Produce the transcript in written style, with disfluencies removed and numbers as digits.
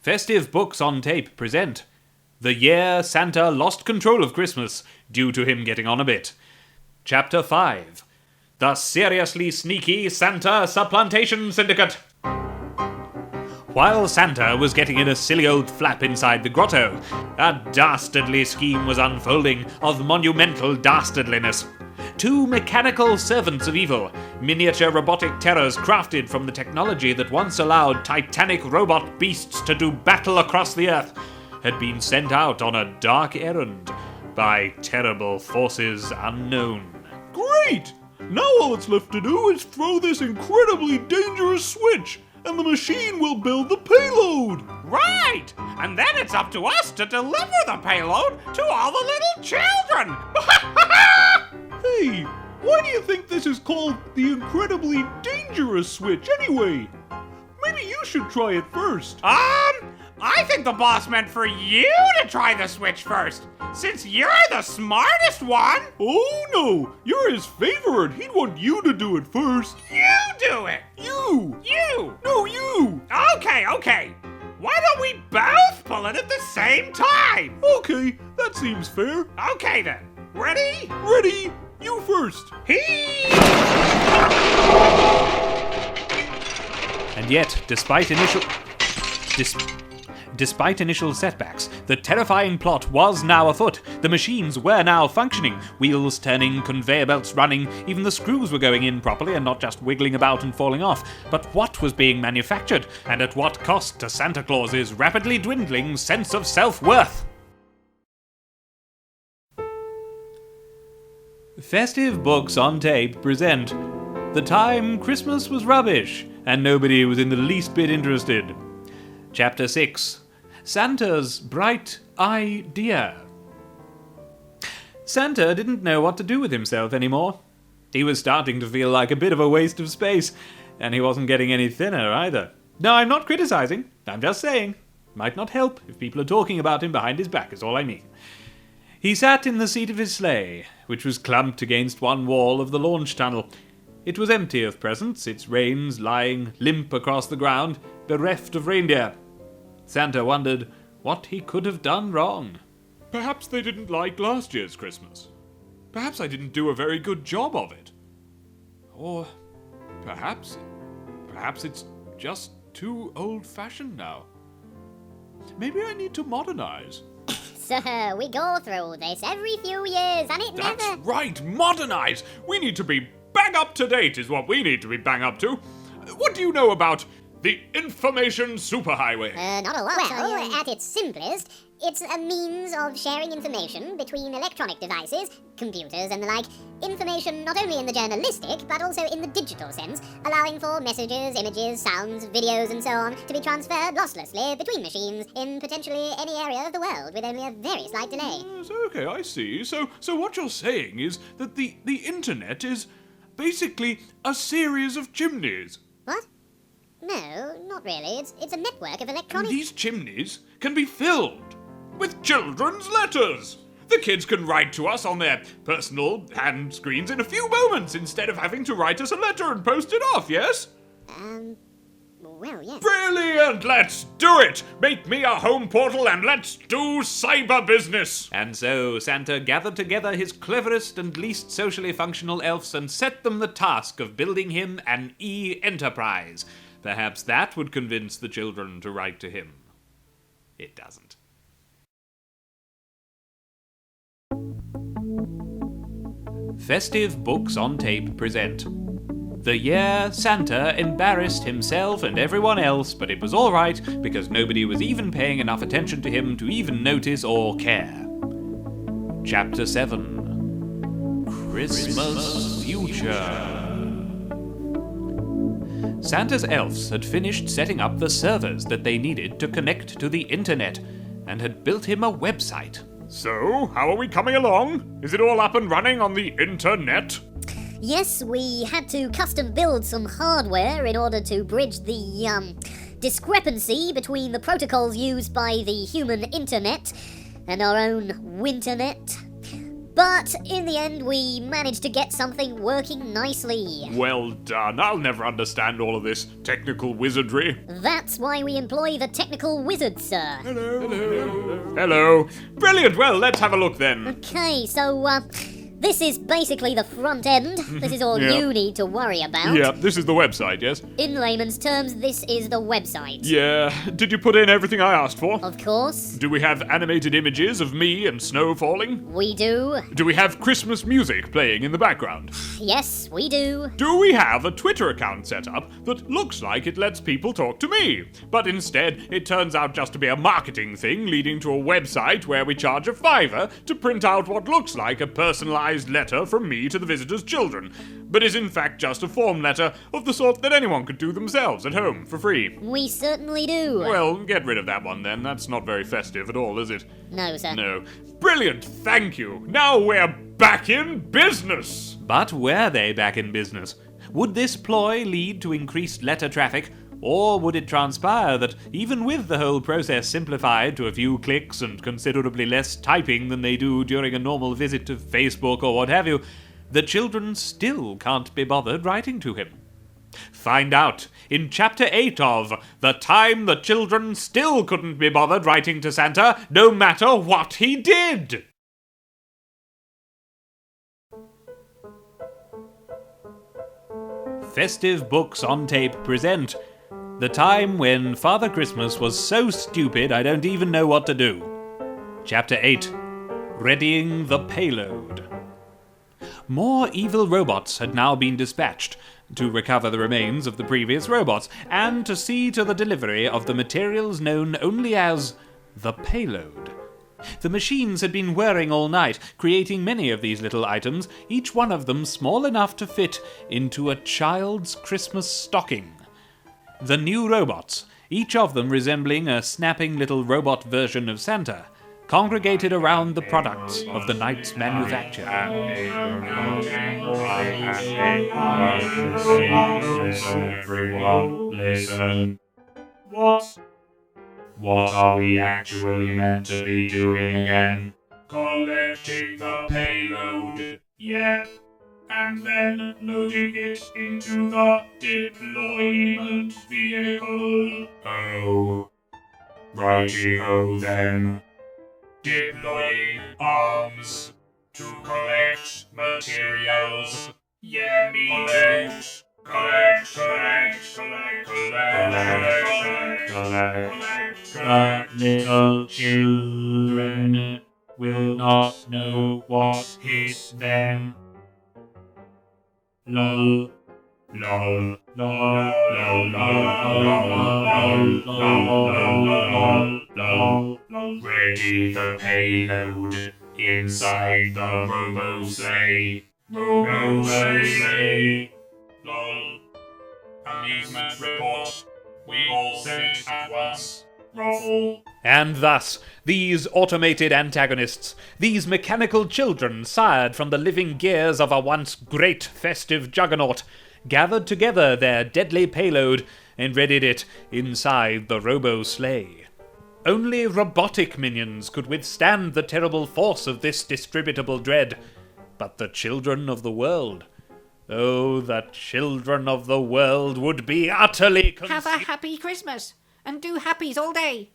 Festive Books on Tape present The Year Santa Lost Control of Christmas, due to him getting on a bit. Chapter 5. The Seriously Sneaky Santa Supplantation Syndicate. While Santa was getting in a silly old flap inside the grotto, a dastardly scheme was unfolding of monumental dastardliness. Two mechanical servants of evil, miniature robotic terrors crafted from the technology that once allowed titanic robot beasts to do battle across the earth, had been sent out on a dark errand by terrible forces unknown. Great! Now all that's left to do is throw this incredibly dangerous switch, and the machine will build the payload! Right! And then it's up to us to deliver the payload to all the little children! Hey, why do you think this is called the incredibly dangerous switch anyway? Maybe you should try it first. I think the boss meant for you to try the switch first, since you're the smartest one! Oh no, you're his favorite. He'd want you to do it first. You do it! You! No, you! Okay. Why don't we both pull it at the same time? Okay, that seems fair. Okay then. Ready? Ready? You first. And yet, despite initial setbacks, the terrifying plot was now afoot. The machines were now functioning, wheels turning, conveyor belts running, even the screws were going in properly and not just wiggling about and falling off. But what was being manufactured, and at what cost to Santa Claus's rapidly dwindling sense of self-worth? Festive Books on Tape present The Time Christmas Was Rubbish, and nobody was in the least bit interested. Chapter 6. Santa's Bright Idea. Santa didn't know what to do with himself anymore. He was starting to feel like a bit of a waste of space, and he wasn't getting any thinner either. No, I'm not criticizing. I'm just saying. Might not help if people are talking about him behind his back, is all I mean. He sat in the seat of his sleigh, which was clumped against one wall of the launch tunnel. It was empty of presents, its reins lying limp across the ground, bereft of reindeer. Santa wondered what he could have done wrong. Perhaps they didn't like last year's Christmas. Perhaps I didn't do a very good job of it. Or perhaps it's just too old-fashioned now. Maybe I need to modernize. Sir, we go through this every few years, and it That's never... right, modernize! We need to be bang up to date is what we need to be bang up to. What do you know about the information superhighway? Not a lot. Well, at its simplest, it's a means of sharing information between electronic devices, computers and the like, information not only in the journalistic, but also in the digital sense, allowing for messages, images, sounds, videos and so on to be transferred losslessly between machines in potentially any area of the world with only a very slight delay. Yes, okay, I see. So what you're saying is that the internet is basically a series of chimneys. What? No, not really. It's a network of electronic... And these chimneys can be filled with children's letters. The kids can write to us on their personal hand screens in a few moments instead of having to write us a letter and post it off, yes? Well, yes. Brilliant! Let's do it! Make me a home portal and let's do cyber business! And so Santa gathered together his cleverest and least socially functional elves and set them the task of building him an e-enterprise. Perhaps that would convince the children to write to him. It doesn't. Festive Books on Tape present The Year Santa Embarrassed Himself and Everyone Else, but it was all right because nobody was even paying enough attention to him to even notice or care. Chapter 7. Christmas Future. Santa's elves had finished setting up the servers that they needed to connect to the internet, and had built him a website. So, how are we coming along? Is it all up and running on the internet? Yes, we had to custom build some hardware in order to bridge the, discrepancy between the protocols used by the human internet and our own winternet. But in the end, we managed to get something working nicely. Well done. I'll never understand all of this technical wizardry. That's why we employ the technical wizard, sir. Hello. Brilliant. Well, let's have a look then. Okay, so, this is basically the front end. This is all Yeah. you need to worry about. Yeah, this is the website, yes? In layman's terms, this is the website. Yeah. Did you put in everything I asked for? Of course, Do we have animated images of me and snow falling? we do. Do we have Christmas music playing in the background? Yes, we do. Do we have a Twitter account set up that looks like it lets people talk to me? But instead, it turns out just to be a marketing thing leading to a website where we charge a $5 to print out what looks like a personalized letter from me to the visitors' children, but is in fact just a form letter of the sort that anyone could do themselves at home for free. We certainly do. Well, get rid of that one then. That's not very festive at all, is it? No, sir. No. Brilliant, thank you. Now we're back in business. But were they back in business? Would this ploy lead to increased letter traffic, or would it transpire that even with the whole process simplified to a few clicks and considerably less typing than they do during a normal visit to Facebook or what have you, the children still can't be bothered writing to him? Find out in Chapter 8 of The Time the Children Still Couldn't Be Bothered Writing to Santa, no matter what he did! Festive Books on Tape present The Time When Father Christmas Was So Stupid I Don't Even Know What to Do. Chapter 8 Readying the Payload. More evil robots had now been dispatched to recover the remains of the previous robots and to see to the delivery of the materials known only as the payload. The machines had been whirring all night, creating many of these little items, each one of them small enough to fit into a child's Christmas stocking. The new robots, each of them resembling a snapping little robot version of Santa, congregated around the products of the night's manufacture. Everyone, listen. What are we actually meant to be doing again? Collecting the payload. Yep. And then loading it into the deployment vehicle. Oh. Righty-ho then. Deploying arms to collect materials. Yeah, me collect. The little children will not know what hit them. Lol. Lol. Lol. Lol. Lol. Ready the payload inside the robo-sleigh. Robo-sleigh. Lol. Amusement report. We all sent at once. Roll. And thus, these automated antagonists, these mechanical children sired from the living gears of a once great festive juggernaut, gathered together their deadly payload and readied it inside the robo-sleigh. Only robotic minions could withstand the terrible force of this distributable dread. But the children of the world, oh, the children of the world would be utterly Have a happy Christmas, and do happies all day.